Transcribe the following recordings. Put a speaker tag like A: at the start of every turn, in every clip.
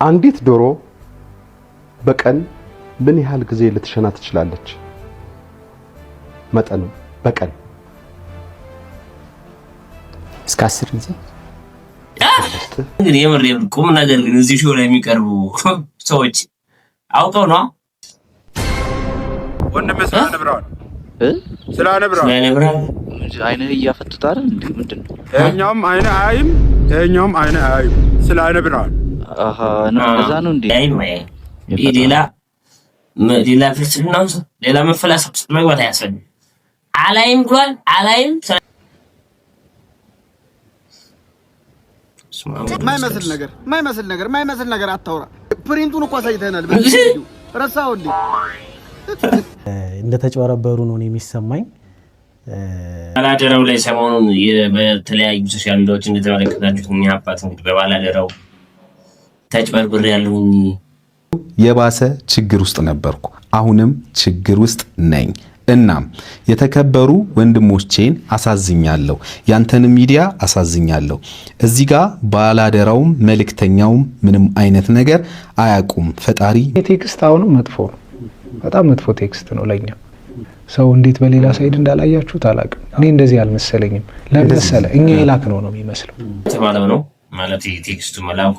A: አንዲት ዶሮ በቀን ምን ያህል ጊዜ ልትሸና ትችላለች? መጠኑ በቀን
B: እስከ 10 ጊዜ።
C: እንግዲህ የምር ቁም ነገር ግን እዚህ ሾው ላይ የሚቀርቡ ሰዎች አውቀው ነው
D: ወንድም ስላነብራው
E: አይነ እያፈቱት አይደል እንዴ? ምንድነው?
D: እኛም አይነ አይም እኛም አይነ አይም ስላነብራው
E: አሃ ነው እዛ ነው እንዴ?
C: ሌላ ፍልስፍና ሌላ መፈላሰፍ መግባት አያስፈልግም። አላይም ብሏል። አላይም
F: ማይመስል ነገር አታውራ። ፕሪንቱን እኮ አሳይተናል። በዚህ ረሳውልኝ
G: እንደተጨበረበሩ ነው የሚሰማኝ።
C: ባላደራው ላይ ሰሞኑን በተለያዩ ሶሻል ሚዲያዎች እንደተመለከታችሁት እኛ አባት እንግዲህ በባላደራው ተጨበርብር ያለውን
H: የባሰ ችግር ውስጥ ነበርኩ። አሁንም ችግር ውስጥ ነኝ። እናም የተከበሩ ወንድሞቼን አሳዝኛለሁ፣ ያንተን ሚዲያ አሳዝኛለሁ። እዚህ ጋር ባላደራውም መልእክተኛውም ምንም አይነት ነገር አያቁም። ፈጣሪ
I: ቴክስት አሁንም መጥፎ ነው፣ በጣም መጥፎ ቴክስት ነው ለኛ። ሰው እንዴት በሌላ ሳይድ እንዳላያችሁት አላውቅም። እኔ እንደዚህ አልመሰለኝም። ለምሳሌ እኛ የላክ ነው የሚመስለው
C: ተባለው ነው ማለት ቴክስቱ መላኩ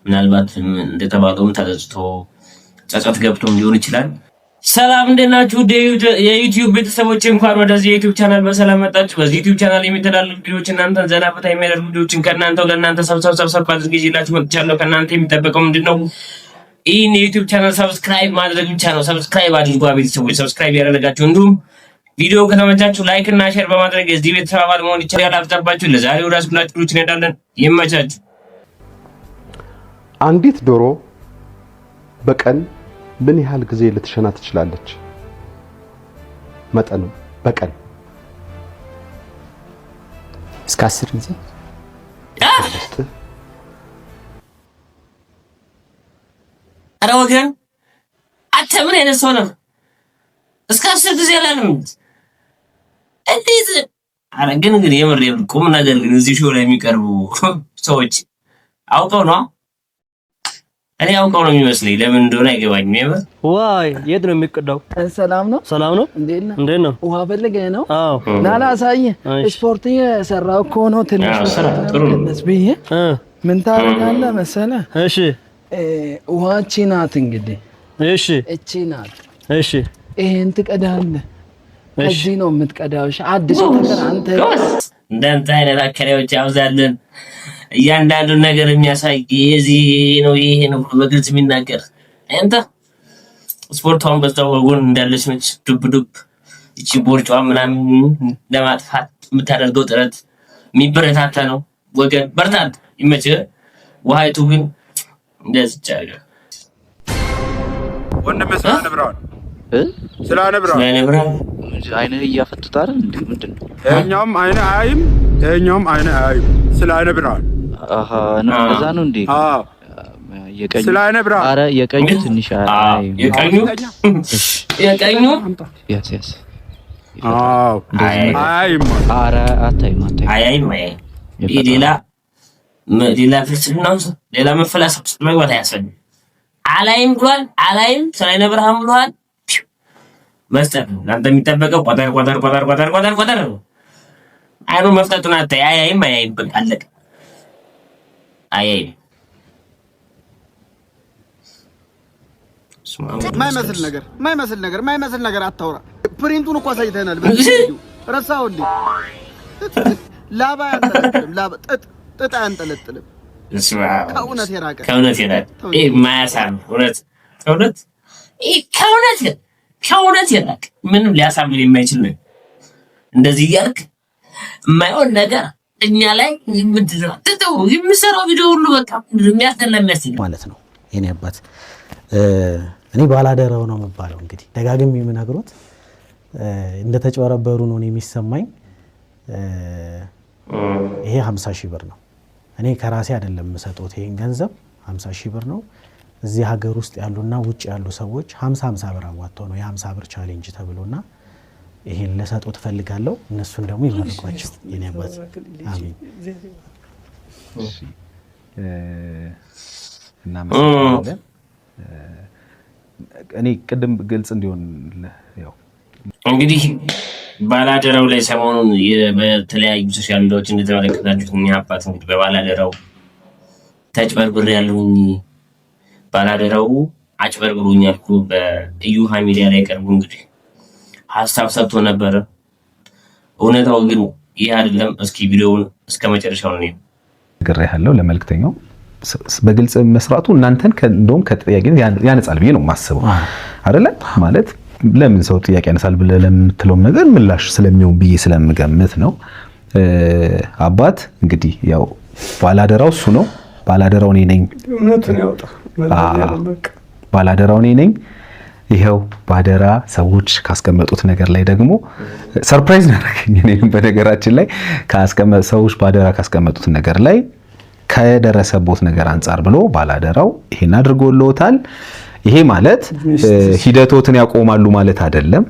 C: ምናልባት እንደተባለውም ተገዝቶ ጸጸት ገብቶም ሊሆን ይችላል። ሰላም እንደናችሁ የዩቲዩብ ቤተሰቦች፣ እንኳን ወደዚህ የዩቲዩብ ቻናል በሰላም መጣችሁ። በዚህ ዩቲዩብ ቻናል የሚተላለፉ ቪዲዮዎች እናንተን ዘና ፈታ የሚያደርጉ ቪዲዮዎችን ከእናንተው ለእናንተ ሰብሰብ አድርጌ ይዤላችሁ መጥቻለሁ። ከእናንተ የሚጠበቀው ምንድነው? ይህን የዩቲዩብ ቻናል ሰብስክራይብ ማድረግ ብቻ ነው። ሰብስክራይብ አድርጉ ቤተሰቦች፣ ሰብስክራይብ ያደረጋችሁ እንዲሁም ቪዲዮ ከተመቻችሁ ላይክ እና ሼር በማድረግ የዚህ ቤተሰብ አባል መሆን ይቻላል። አፍጠባችሁ ለዛሬ ወደ አስኩላችሁ ቪዲዮዎች እንሄዳለን። ይመቻችሁ።
A: አንዲት ዶሮ በቀን ምን ያህል ጊዜ ልትሸና ትችላለች? መጠኑ በቀን
B: እስከ 10 ጊዜ።
C: አረ ወገን አንተ ምን አይነት ሰው ነህ? እስከ 10 ጊዜ አላለም እንዴት? አረ ግን የምር ቁም ነገር ግን እዚህ ሾው ላይ የሚቀርቡ ሰዎች አውቀው ነው። እኔ አውቀው ነው የሚመስለኝ። ለምን እንደሆነ አይገባኝም። የምር
J: ዋይ የት ነው የሚቀዳው?
F: ሰላም ነው
J: እንዴት ነው?
F: ውሃ ፈልገህ ነው?
J: አዎ
F: ናላ አሳየህ። ስፖርት እየሰራሁ እኮ ነው። ትንሽ ትንሽ ብዬ ምን ታደርጋለህ መሰለህ?
J: እሺ
F: ውሃቺ ናት እንግዲህ።
J: እሺ
F: እቺ ናት።
J: እሺ
F: ይሄን ትቀዳለህ። እዚህ ነው የምትቀዳው። እሺ አዲስ ነገር አንተ
C: እንዳንተ አይነት አከራዮች ያውዛልን እያንዳንዱ ነገር የሚያሳይ እዚህ ነው ይሄ ነው በግልጽ የሚናገር አንተ ስፖርታውን በዛው ወጉን እንዳለች ነች። ዱብ እቺ ቦርጫ ምናምን ለማጥፋት የምታደርገው ጥረት የሚበረታታ ነው። ወገን በርታት፣ ይመችህ። ውሃይቱ ግን እንደዚህ ጫጋ
D: ወንድም ስላነብራው
E: አይነ እያፈቱት አይደል እንዴ? ምንድነው?
D: እኛም አይነ አይም እኛም አይነ አይም ስላነብራው
E: አሃ ነው እዛ ነው እንዴ?
D: አዎ
E: የቀኙ
D: ስላነብራው።
E: አረ የቀኙ ትንሽ አይ
C: የቀኙ
E: ያስ
D: አዎ አይም
E: አረ አታይም
C: አይም ሌላ ፍልስፍና ሌላ መፈላሰፍ መግባት አያስፈልግም። አላይም ብሏል። አላይም ስላነብራም ብሏል። መስጠት ነው አንተ የሚጠበቀው። ቆጠር ነው። አይኑ መፍጠጡን አታይ። አይም በቃ አለቀ። አይም
F: ማይመስል ነገር አታውራ። ፕሪንቱን እኮ አሳይተናል። በዚህ ረሳውልኝ። ላባ ጥጥ አንጠለጥልም። ከእውነት የራቀ
C: ማያሳም ከእውነት የራቀ ምንም ሊያሳምን የማይችል ነው። እንደዚህ እያልክ የማይሆን ነገር እኛ ላይ የምሰራው ቪዲዮ ሁሉ በቃ የሚያስጠላ
G: ማለት ነው። የኔ አባት እኔ ባላደራው ነው የምባለው። እንግዲህ ደጋግሜ የምነግሮት እንደተጨበረበሩ ነው የሚሰማኝ። ይሄ 50,000 ብር ነው። እኔ ከራሴ አይደለም የምሰጠው። ይሄን ገንዘብ 50,000 ብር ነው። እዚህ ሀገር ውስጥ ያሉና ውጭ ያሉ ሰዎች 50 ብር አዋጥተው ነው የ50 ብር ቻሌንጅ ተብሎና ይሄን ለሰጠው ተፈልጋለሁ። እነሱን ደግሞ ይመርቋቸው የኔ አባት። አሜን።
H: እናመሰግናለን። እኔ ቅድም ግልጽ እንዲሆን ያው
C: እንግዲህ ባላደራው ላይ ሰሞኑን በተለያዩ ሶሻል ሚዲያዎች እንደተመለከታችሁት እኛ አባት እንግዲህ በባላደራው ተጭበርብር ያለውኝ ባላደራው አጭበርብሩኛል እኮ በእዩሃ ሚዲያ ላይ ቀርቦ እንግዲህ ሀሳብ ሰጥቶ ነበረ። እውነታው ግን ይህ አይደለም። እስኪ ቪዲዮውን እስከ መጨረሻው ነው
H: ነገር ያለው ለመልክተኛው በግልጽ መስራቱ እናንተን እንደውም ከተጠያቂነት ያነጻል ብዬ ነው የማስበው አይደለ? ማለት ለምን ሰው ጥያቄ ያነሳል ብለህ ለምትለው ነገር ምላሽ ስለሚሆን ብዬ ስለምገምት ነው። አባት እንግዲህ ያው ባላደራው እሱ ነው። ባላደራው እኔ ነኝ።
D: እውነቱን ያውጣ።
H: ባላደራው እኔ ነኝ። ይሄው ባደራ ሰዎች ካስቀመጡት ነገር ላይ ደግሞ ሰርፕራይዝ ያደረገኝ እኔም በነገራችን ላይ ሰዎች ባደራ ካስቀመጡት ነገር ላይ ከደረሰቦት ነገር አንፃር ብሎ ባላደራው ይሄን አድርጎልዎታል። ይሄ ማለት ሂደቶትን ያቆማሉ ማለት አይደለም።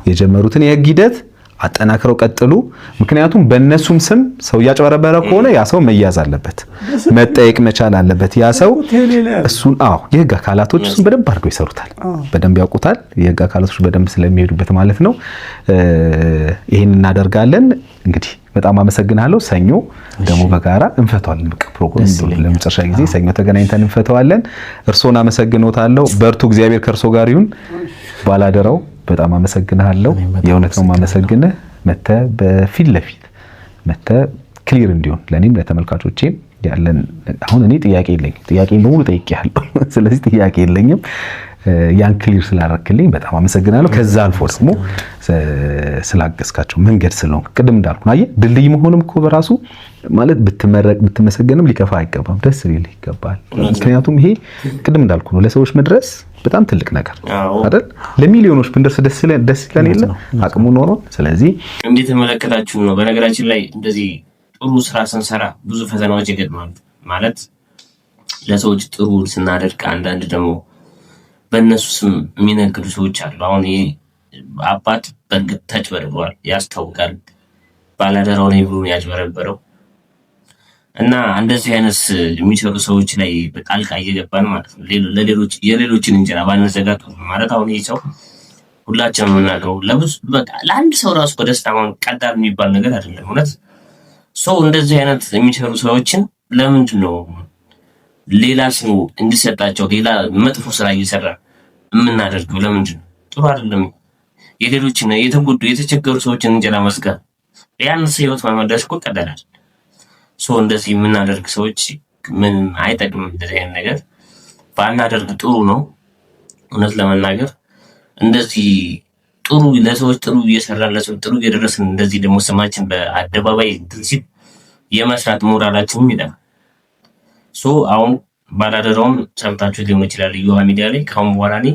H: የጀመሩትን የህግ ሂደት አጠናክረው ቀጥሉ። ምክንያቱም በእነሱም ስም ሰው ያጭበረበረ ከሆነ ያ ሰው መያዝ አለበት፣ መጠየቅ መቻል አለበት። ያ ሰው እሱን የህግ አካላቶች እሱን በደንብ አድርገው ይሰሩታል፣ በደንብ ያውቁታል። የህግ አካላቶች በደንብ ስለሚሄዱበት ማለት ነው። ይሄን እናደርጋለን። እንግዲህ በጣም አመሰግናለሁ። ሰኞ ደግሞ በጋራ እንፈተዋለን። በቃ ፕሮግራም ለመጨረሻ ጊዜ ሰኞ ተገናኝተን እንፈተዋለን። እርሶን አመሰግኖታለሁ። በርቱ። እግዚአብሔር ከእርሶ ጋር ይሁን። ባላደራው በጣም አመሰግናለሁ። የእውነት ነው ማመሰግነህ። መተህ በፊት ለፊት መተህ ክሊር እንዲሆን ለኔም ለተመልካቾቼም ያለን አሁን እኔ ጥያቄ የለኝም። ጥያቄን በሙሉ ጠይቄያለሁ። ስለዚህ ጥያቄ የለኝም። ያን ክሊር ስላደረክልኝ በጣም አመሰግናለሁ። ከዛ አልፎ ደግሞ ስላገዝካቸው መንገድ ስለሆንክ ቅድም እንዳልኩ ነው። አየህ ድልድይ መሆንም እኮ በራሱ ማለት ብትመረቅ ብትመሰገንም ሊከፋ አይገባም፣ ደስ ሊልህ ይገባል። ምክንያቱም ይሄ ቅድም እንዳልኩ ነው ለሰዎች መድረስ በጣም ትልቅ ነገር አይደል? ለሚሊዮኖች ብንደርስ ደስ ይለን የለ አቅሙ ኖሮ። ስለዚህ
C: እንዴት ተመለከታችሁ ነው። በነገራችን ላይ እንደዚህ ጥሩ ስራ ስንሰራ ብዙ ፈተናዎች ይገጥማሉ። ማለት ለሰዎች ጥሩ ስናደርግ አንዳንድ ደግሞ በእነሱ ስም የሚነግዱ ሰዎች አሉ። አሁን ይሄ አባት በእርግጥ ተጭበርብሯል፣ ያስታውቃል። ባላደራው ነው ብሎ ያጭበረበረው እና እንደዚህ አይነት የሚሰሩ ሰዎች ላይ በጣልቃ እየገባን ማለት ነው ለሌሎች የሌሎችን እንጀራ ባንዘጋቱ ማለት። አሁን ይሄ ሰው ሁላችንም የምናውቀው ለብዙ በቃ ለአንድ ሰው ራሱ በደስታ ማን ቀዳር የሚባል ነገር አይደለም። እውነት ሰው እንደዚህ አይነት የሚሰሩ ሰዎችን ለምንድን ነው ሌላ ሰው እንዲሰጣቸው ሌላ መጥፎ ስራ እየሰራ የምናደርገው? ለምንድን ነው? ጥሩ አይደለም። የሌሎችን የተጎዱ የተቸገሩ ሰዎችን እንጀራ መስጋት ያን ህይወት ማመዳሽ እኮ ቀዳራል። ሰው እንደዚህ የምናደርግ ሰዎች ምን አይጠቅምም። እንደዚህ አይነት ነገር ባናደርግ ጥሩ ነው። እውነት ለመናገር እንደዚህ ጥሩ ለሰዎች ጥሩ እየሰራን ለሰዎች ጥሩ እየደረስን እንደዚህ ደግሞ ስማችን በአደባባይ ድርሲት የመስራት ሞራላችንም ይላል። አሁን ባላደራውን ሰምታችሁ ሊሆን ይችላል እዩሃ ሚዲያ ላይ ካሁን በኋላ እኔ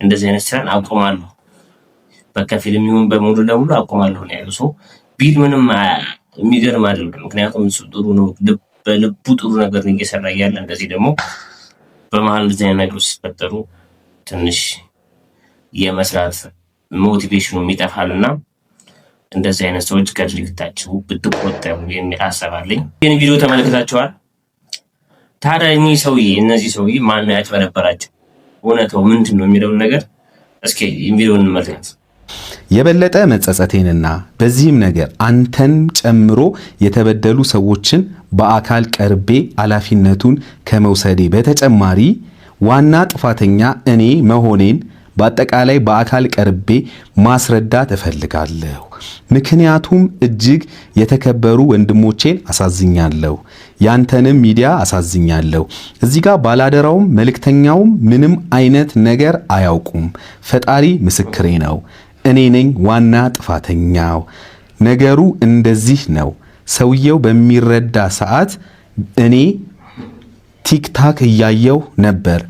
C: እንደዚህ አይነት ስራን አቆማለሁ፣ በከፊልም ይሁን በሙሉ ለሙሉ አቆማለሁ ነው ያለው። ቢል ምንም የሚገርም አይደለም። ምክንያቱም እሱ ጥሩ ነው፣ በልቡ ጥሩ ነገር እየሰራ እያለ እንደዚህ ደግሞ በመሀል እንደዚህ አይነት ነገሮች ሲፈጠሩ ትንሽ የመስራት ሞቲቬሽኑ ይጠፋልና እንደዚህ አይነት ሰዎች ከድርጊታቸው ብትቆጠቡ የሚል ሀሳብ አለኝ። ይህን ቪዲዮ ተመልክታችኋል። ታዲያ እነዚህ ሰውዬ ማን ነው ያጭበረበራቸው? እውነታው ምንድን ነው የሚለውን ነገር እስኪ ቪዲዮውን እንመልከት።
H: የበለጠ መጸጸቴንና በዚህም ነገር አንተን ጨምሮ የተበደሉ ሰዎችን በአካል ቀርቤ ኃላፊነቱን ከመውሰዴ በተጨማሪ ዋና ጥፋተኛ እኔ መሆኔን በአጠቃላይ በአካል ቀርቤ ማስረዳት እፈልጋለሁ። ምክንያቱም እጅግ የተከበሩ ወንድሞቼን አሳዝኛለሁ፣ ያንተንም ሚዲያ አሳዝኛለሁ። እዚህ ጋር ባላደራውም መልእክተኛውም ምንም አይነት ነገር አያውቁም። ፈጣሪ ምስክሬ ነው። እኔ ነኝ ዋና ጥፋተኛው። ነገሩ እንደዚህ ነው። ሰውየው በሚረዳ ሰዓት እኔ ቲክታክ እያየው ነበር።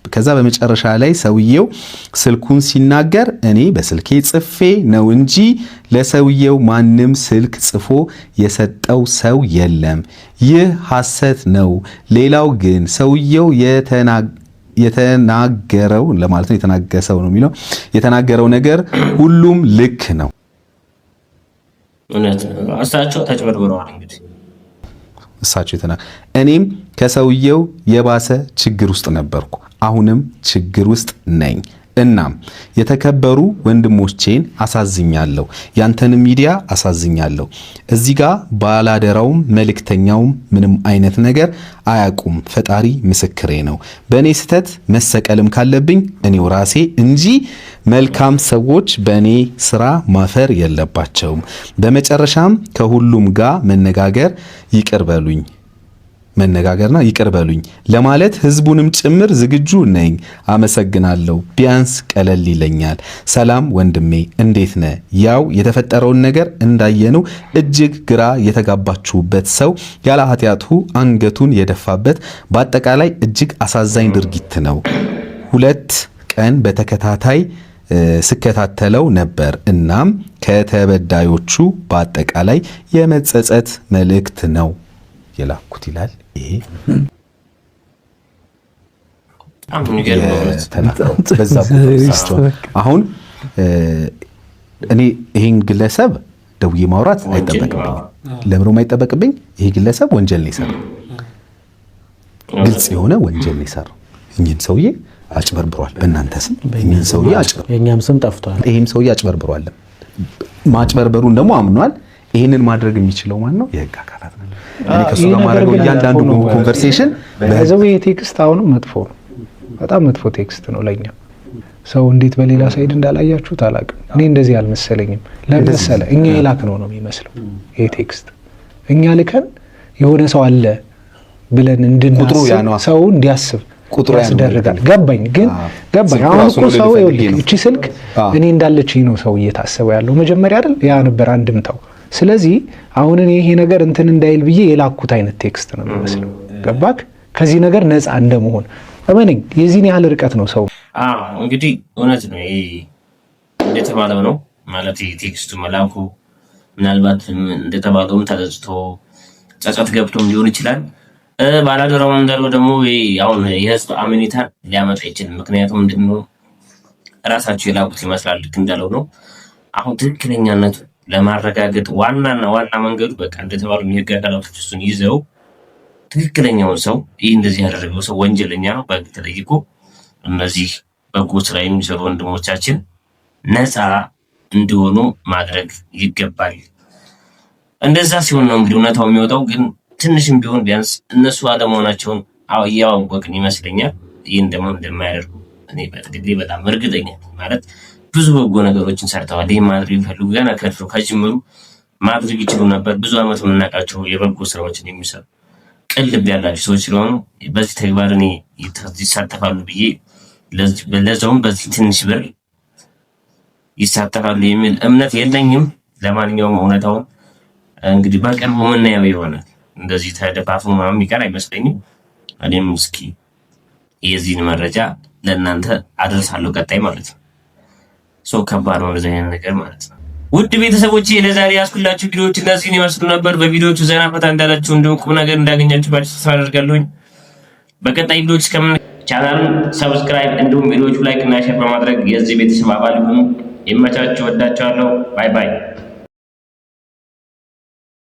H: ከዛ በመጨረሻ ላይ ሰውየው ስልኩን ሲናገር እኔ በስልኬ ጽፌ ነው እንጂ ለሰውየው ማንም ስልክ ጽፎ የሰጠው ሰው የለም። ይህ ሐሰት ነው። ሌላው ግን ሰውየው የተናገረው ለማለት ነው የተናገሰው ነው የሚለው የተናገረው ነገር ሁሉም ልክ ነው።
C: እውነት እሳቸው ተጭበርብረዋል። እንግዲህ
H: እሳቸው እኔም ከሰውየው የባሰ ችግር ውስጥ ነበርኩ፣ አሁንም ችግር ውስጥ ነኝ። እናም የተከበሩ ወንድሞቼን አሳዝኛለሁ፣ ያንተን ሚዲያ አሳዝኛለሁ። እዚህ ጋር ባላደራውም መልእክተኛውም ምንም አይነት ነገር አያውቁም። ፈጣሪ ምስክሬ ነው። በእኔ ስተት መሰቀልም ካለብኝ እኔው ራሴ እንጂ መልካም ሰዎች በእኔ ስራ ማፈር የለባቸውም። በመጨረሻም ከሁሉም ጋር መነጋገርና ይቅር በሉኝ ለማለት ህዝቡንም ጭምር ዝግጁ ነኝ። አመሰግናለሁ። ቢያንስ ቀለል ይለኛል። ሰላም ወንድሜ እንዴት ነህ? ያው የተፈጠረውን ነገር እንዳየነው እጅግ ግራ የተጋባችሁበት ሰው ያለ ኃጢአቱ አንገቱን የደፋበት በአጠቃላይ እጅግ አሳዛኝ ድርጊት ነው። 2 ቀን በተከታታይ ስከታተለው ነበር። እናም ከተበዳዮቹ በአጠቃላይ የመጸጸት መልእክት ነው የላኩት ይላል። ይሄ አሁን እኔ ይሄን ግለሰብ ደውዬ ማውራት አይጠበቅብኝ። ለምንም አይጠበቅብኝ። ይሄ ግለሰብ ወንጀል ነው የሰራው፣ ግልጽ የሆነ ወንጀል ነው የሰራው። እኚህን ሰውዬ አጭበርብሯል። በእናንተ ስም እኚህን ሰውዬ አጭበርብሯል።
G: የኛም ስም ጠፍቷል።
H: ይሄም ሰውዬ አጭበርብሯል። ማጭበርበሩን ደግሞ አምኗል። ይሄንን ማድረግ የሚችለው ማን ነው? የህግ አካላት ነው። እኔ ከሱ ጋር ማድረገው እያንዳንዱ ኮንቨርሴሽን
I: በዛው የቴክስት አሁንም መጥፎ ነው። በጣም መጥፎ ቴክስት ነው ለኛ። ሰው እንዴት በሌላ ሳይድ እንዳላያችሁት አላውቅም። እኔ እንደዚህ አልመሰለኝም። ለምሳሌ እኛ የላክ ነው የሚመስለው ይሄ ቴክስት። እኛ ልከን የሆነ ሰው አለ ብለን እንድናስብ ሰው እንዲያስብ ቁጥሩ ያስደርጋል። ገባኝ። አሁን እኮ ሰው ይኸውልህ እቺ ስልክ እኔ እንዳለችኝ ነው ሰው እየታሰበው ያለው መጀመሪያ አይደል? ያ ነበር አንድምታው። ስለዚህ አሁን እኔ ይሄ ነገር እንትን እንዳይል ብዬ የላኩት አይነት ቴክስት ነው የሚመስለው። ገባክ? ከዚህ ነገር ነፃ እንደመሆን እመነኝ። የዚህን ያህል ርቀት ነው ሰው።
C: እንግዲህ እውነት ነው ይሄ እንደተባለው ነው ማለት ቴክስቱ መላኩ ምናልባት እንደተባለውም ተጸጽቶ ጸጸት ገብቶም ሊሆን ይችላል። ባላደራው እንዳለው ደግሞ አሁን የህዝብ አመኔታ ሊያመጣ ይችላል። ምክንያቱም ምንድነው ራሳቸው የላኩት ይመስላል። ልክ እንዳለው ነው። አሁን ትክክለኛነቱ ለማረጋገጥ ዋና መንገዱ በቃ እንደተባለው የህግ አካላቶች እሱን ይዘው ትክክለኛውን ሰው ይህ እንደዚህ ያደረገው ሰው ወንጀለኛ ነው በህግ ተጠይቆ እነዚህ በጎ ስራ የሚሰሩ ወንድሞቻችን ነፃ እንዲሆኑ ማድረግ ይገባል። እንደዛ ሲሆን ነው እንግዲህ እውነታው የሚወጣው። ግን ትንሽም ቢሆን ቢያንስ እነሱ አለመሆናቸውን እያወቅን ይመስለኛል። ይህን ደግሞ እንደማያደርጉ እኔ በትግሌ በጣም እርግጠኛ ማለት ብዙ በጎ ነገሮችን ሰርተዋል። ይህ ማድረግ የሚፈልጉ ገና ከጅምሩ ማድረግ ይችሉ ነበር። ብዙ ዓመት የምናውቃቸው የበጎ ስራዎችን የሚሰሩ ቅልብ ያላቸው ሰዎች ስለሆኑ በዚህ ተግባር እኔ ይሳተፋሉ ብዬ ለዛውም በዚህ ትንሽ ብር ይሳተፋሉ የሚል እምነት የለኝም። ለማንኛውም እውነታውን እንግዲህ በቅርቡ የምናየው ይሆናል። እንደዚህ ተደፋፍሮ ምናምን የሚቀር አይመስለኝም። እኔም እስኪ የዚህን መረጃ ለእናንተ አደርሳለሁ ቀጣይ ማለት ነው። ሰው ከባድ ነው እንደዚህ አይነት ነገር ማለት ነው። ውድ ቤተሰቦቼ ለዛሬ ያስኩላችሁ ቪዲዮዎች እነዚህን ይመስሉ ነበር። በቪዲዮቹ ዘና ፈታ እንዳላችሁ እንዲሁም ቁም ነገር እንዳገኛችሁባችሁ ተስፋ አደርጋለሁኝ። በቀጣይ ቪዲዮዎች ቻናሉን ሰብስክራይብ እንዲሁም ቪዲዮቹ ላይክ እና ሼር በማድረግ የዚህ ቤተሰብ አባል ይሁኑ። ይመቻችሁ። ወዳችኋለሁ። ባይ ባይ።